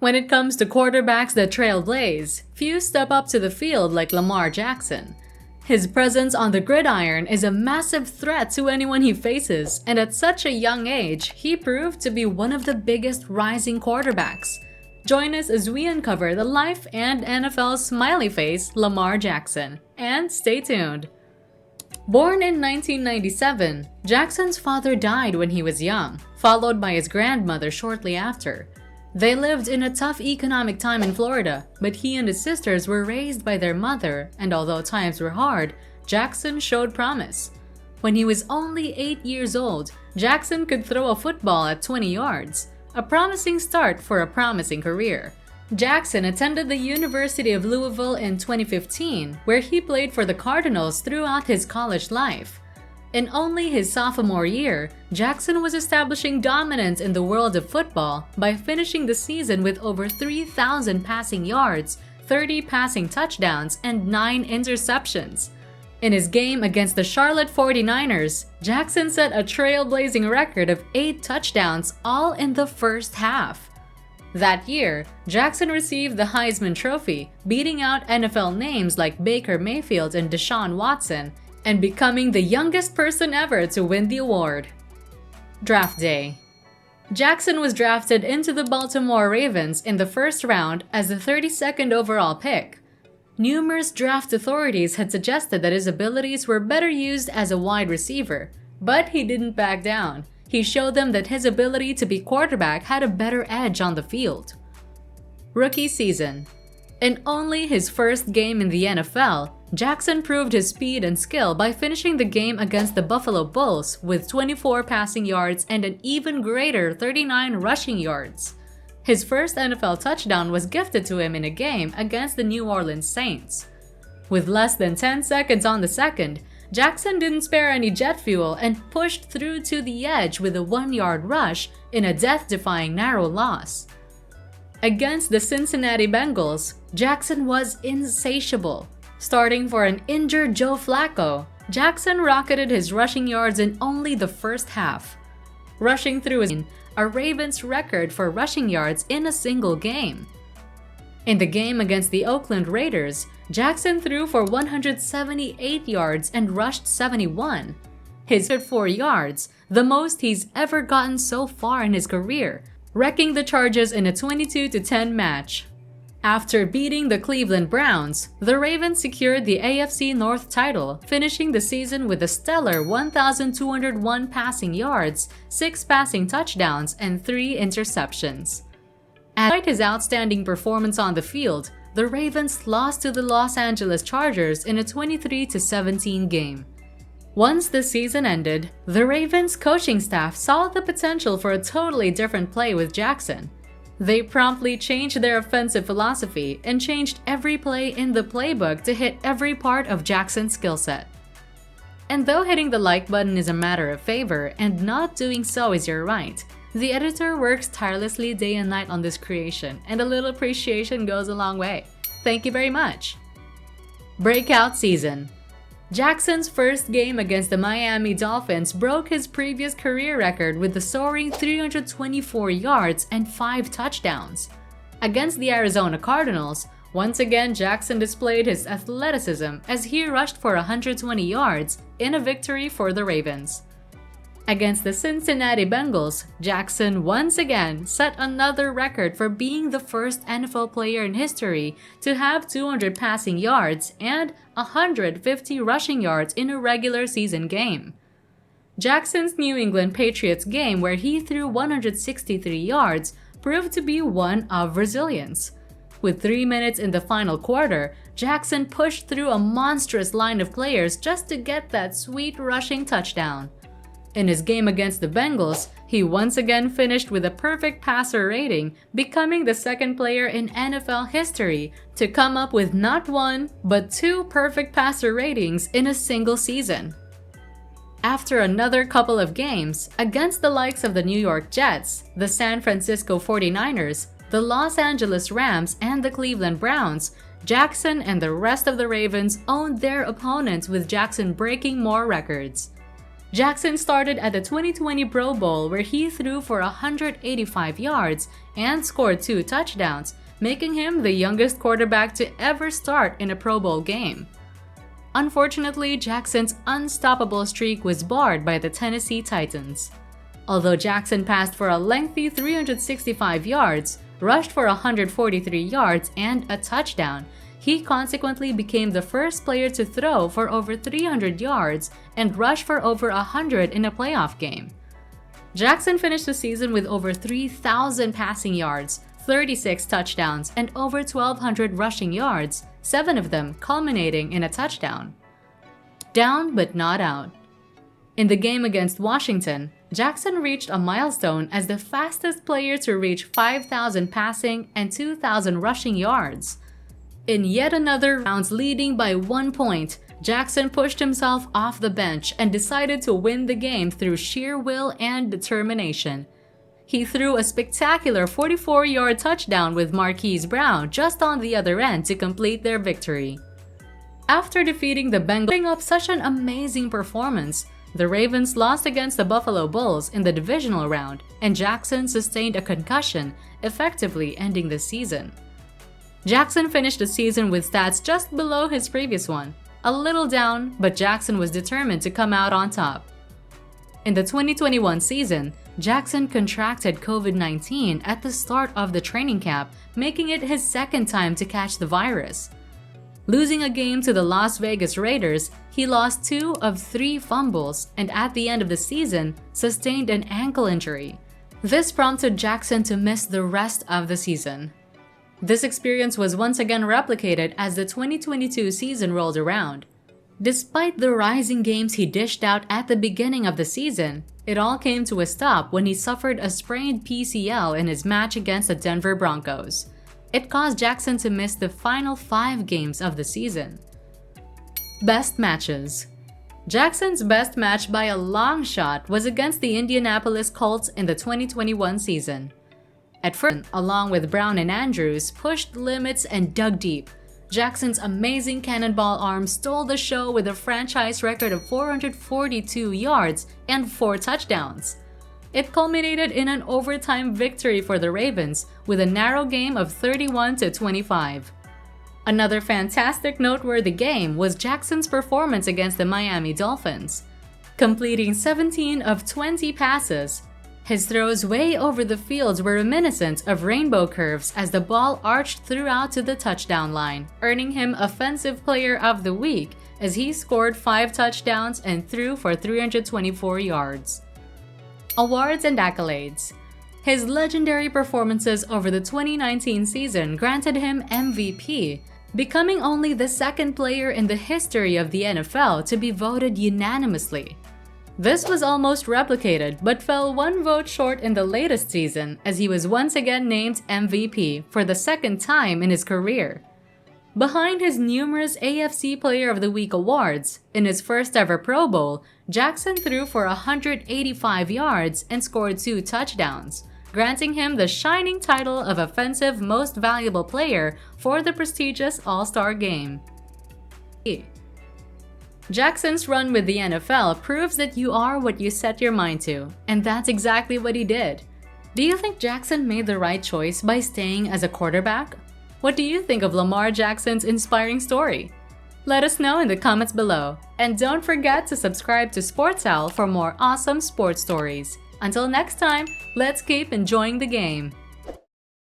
When it comes to quarterbacks that trailblaze, few step up to the field like Lamar Jackson. His presence on the gridiron is a massive threat to anyone he faces, and at such a young age, he proved to be one of the biggest rising quarterbacks. Join us as we uncover the life and NFL's smiley face, Lamar Jackson. And stay tuned! Born in 1997, Jackson's father died when he was young, followed by his grandmother shortly after. They lived in a tough economic time in Florida, but he and his sisters were raised by their mother, and although times were hard, Jackson showed promise. When he was only 8 years old, Jackson could throw a football at 20 yards, a promising start for a promising career. Jackson attended the University of Louisville in 2015, where he played for the Cardinals throughout his college life. In only his sophomore year, Jackson was establishing dominance in the world of football by finishing the season with over 3,000 passing yards, 30 passing touchdowns, and 9 interceptions. In his game against the Charlotte 49ers, Jackson set a trailblazing record of 8 touchdowns, all in the first half. That year, Jackson received the Heisman Trophy, beating out NFL names like Baker Mayfield and Deshaun Watson, and becoming the youngest person ever to win the award. Draft Day. Jackson was drafted into the Baltimore Ravens in the first round as the 32nd overall pick. Numerous draft authorities had suggested that his abilities were better used as a wide receiver, but he didn't back down. He showed them that his ability to be quarterback had a better edge on the field. Rookie season. In only his first game in the NFL, Jackson proved his speed and skill by finishing the game against the Buffalo Bills with 24 passing yards and an even greater 39 rushing yards. His first NFL touchdown was gifted to him in a game against the New Orleans Saints. With less than 10 seconds on the second, Jackson didn't spare any jet fuel and pushed through to the edge with a 1-yard rush in a death-defying narrow loss. Against the Cincinnati Bengals, Jackson was insatiable. Starting for an injured Joe Flacco, Jackson rocketed his rushing yards in only the first half, rushing through a Ravens record for rushing yards in a single game. In the game against the Oakland Raiders, Jackson threw for 178 yards and rushed 71. His 4 yards, the most he's ever gotten so far in his career, wrecking the Chargers in a 22-10 match. After beating the Cleveland Browns, the Ravens secured the AFC North title, finishing the season with a stellar 1,201 passing yards, 6 passing touchdowns, and 3 interceptions. Despite his outstanding performance on the field, the Ravens lost to the Los Angeles Chargers in a 23-17 game. Once the season ended, the Ravens coaching staff saw the potential for a totally different play with Jackson. They promptly changed their offensive philosophy and changed every play in the playbook to hit every part of Jackson's skill set. And though hitting the like button is a matter of favor and not doing so is your right, the editor works tirelessly day and night on this creation, and a little appreciation goes a long way. Thank you very much. Breakout season. Jackson's first game against the Miami Dolphins broke his previous career record with the soaring 324 yards and 5 touchdowns. Against the Arizona Cardinals, once again Jackson displayed his athleticism as he rushed for 120 yards in a victory for the Ravens. Against the Cincinnati Bengals, Jackson once again set another record for being the first NFL player in history to have 200 passing yards and 150 rushing yards in a regular season game. Jackson's New England Patriots game, where he threw 163 yards, proved to be one of resilience. With 3 minutes in the final quarter, Jackson pushed through a monstrous line of players just to get that sweet rushing touchdown. In his game against the Bengals, he once again finished with a perfect passer rating, becoming the second player in NFL history to come up with not 1, but 2 perfect passer ratings in a single season. After another couple of games, against the likes of the New York Jets, the San Francisco 49ers, the Los Angeles Rams, and the Cleveland Browns, Jackson and the rest of the Ravens owned their opponents, with Jackson breaking more records. Jackson started at the 2020 Pro Bowl where he threw for 185 yards and scored 2 touchdowns, making him the youngest quarterback to ever start in a Pro Bowl game. Unfortunately, Jackson's unstoppable streak was barred by the Tennessee Titans. Although Jackson passed for a lengthy 365 yards, rushed for 143 yards, and a touchdown, he consequently became the first player to throw for over 300 yards and rush for over 100 in a playoff game. Jackson finished the season with over 3,000 passing yards, 36 touchdowns, and over 1,200 rushing yards, 7 of them culminating in a touchdown. Down but not out. In the game against Washington, Jackson reached a milestone as the fastest player to reach 5,000 passing and 2,000 rushing yards. In yet another round leading by 1 point, Jackson pushed himself off the bench and decided to win the game through sheer will and determination. He threw a spectacular 44-yard touchdown with Marquise Brown just on the other end to complete their victory. After defeating the Bengals, putting up such an amazing performance, the Ravens lost against the Buffalo Bulls in the divisional round, and Jackson sustained a concussion, effectively ending the season. Jackson finished the season with stats just below his previous one, a little down, but Jackson was determined to come out on top. In the 2021 season, Jackson contracted COVID-19 at the start of the training camp, making it his second time to catch the virus. Losing a game to the Las Vegas Raiders, he lost 2 of 3 fumbles and at the end of the season, sustained an ankle injury. This prompted Jackson to miss the rest of the season. This experience was once again replicated as the 2022 season rolled around. Despite the rising games he dished out at the beginning of the season, it all came to a stop when he suffered a sprained PCL in his match against the Denver Broncos. It caused Jackson to miss the final 5 games of the season. Best matches. Jackson's best match by a long shot was against the Indianapolis Colts in the 2021 season. At first, along with Brown and Andrews, pushed limits and dug deep. Jackson's amazing cannonball arm stole the show with a franchise record of 442 yards and 4 touchdowns. It culminated in an overtime victory for the Ravens with a narrow game of 31-25. Another fantastic noteworthy game was Jackson's performance against the Miami Dolphins. Completing 17 of 20 passes, his throws way over the field were reminiscent of rainbow curves as the ball arched throughout to the touchdown line, earning him Offensive Player of the Week as he scored 5 touchdowns and threw for 324 yards. Awards and accolades. His legendary performances over the 2019 season granted him MVP, becoming only the second player in the history of the NFL to be voted unanimously. This was almost replicated, but fell 1 vote short in the latest season as he was once again named MVP for the second time in his career. Behind his numerous AFC Player of the Week awards, in his first ever Pro Bowl, Jackson threw for 185 yards and scored 2 touchdowns, granting him the shining title of Offensive Most Valuable Player for the prestigious All-Star Game. Jackson's run with the NFL proves that you are what you set your mind to, and that's exactly what he did. Do you think Jackson made the right choice by staying as a quarterback? What do you think of Lamar Jackson's inspiring story? Let us know in the comments below, and don't forget to subscribe to Sports Owl for more awesome sports stories. Until next time, let's keep enjoying the game.